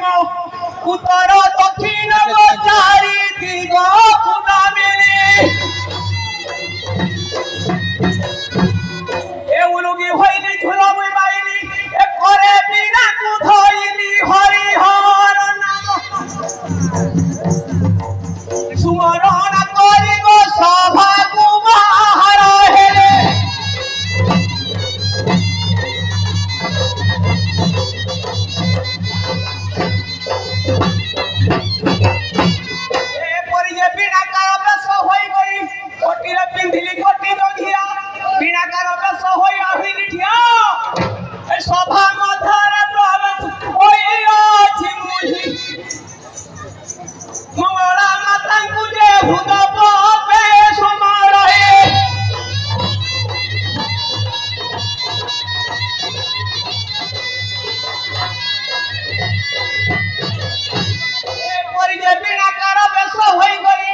পশ্চিম উত্তর দক্ষিণ চারি দিগ পুনা মিলি এ উলুগি হইলি ঝুল মুই বাইলি এ করে বিনা কু ধইলি হরি হর নাম সুমরণ করি গো সভা কুমার হেলে পিন্ধিলি কোটি দধিয়া বিনাকার বেশ হই আহিলি ঠিয়া এ সভা মধ্যরে প্রবেশ হইয়াছি মুহি মঙ্গলা মাতাঙ্কু যে ভূত পাপে সমারহে এ পরি যে বিনাকার বেশ হই গই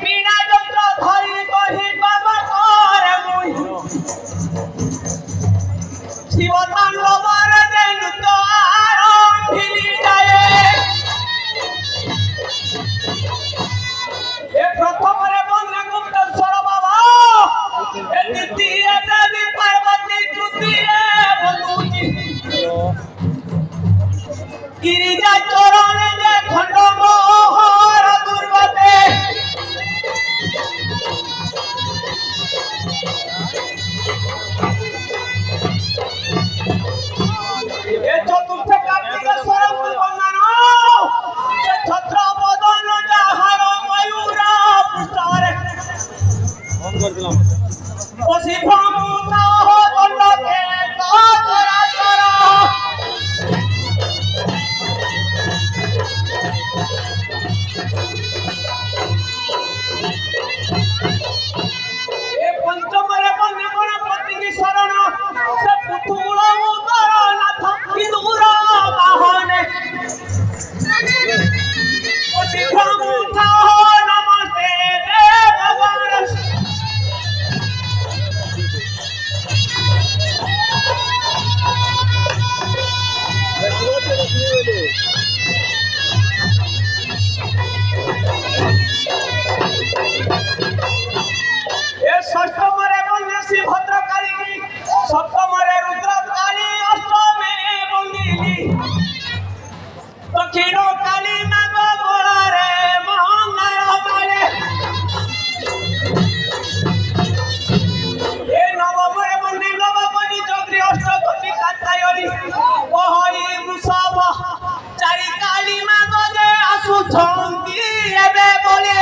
বিনা যন্ত্র ধরি কহি শিবতাণ্ডবর দেন তো আরম্ভিলি যায় এ প্রথমরে বন্দে গুপ্তেশ্বর বাবা এ দ্বিতীয় দেবী পার্বতী তৃতীয় বন্ধুজি গিরিজা চরণে যে খণ্ড মোহর দুর্গতে চতুর্থ কার্তিকেশ্বর বন্দন ছত্র বদন যাহার ময়ূরা পুষ্টরে বসি ভ্রমুত দণ্ডকে চরাচর এ পঞ্চমরে বন্দে গণপতি কি শরণ সে পুতুল উদর নাথ ইন্দুর বাহনে বসি ভ্রমুত নমস্তে ভগবান ষষ্ঠমরে বন্দে শ্রী ভদ্রকালী সপ্তমরে রুদ্রকালী অষ্টমে বন্দিলি দক্ষিণ কালী নাগ গোড়ারে মঙ্গল মালে এ নবমরে বন্দে নবগণি চক্রী অষ্টগতি কাত্তায়নী ওহরি বৃষভ চারি কালী মাগ যে আসুছন্তি এবে বলে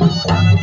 Thank you.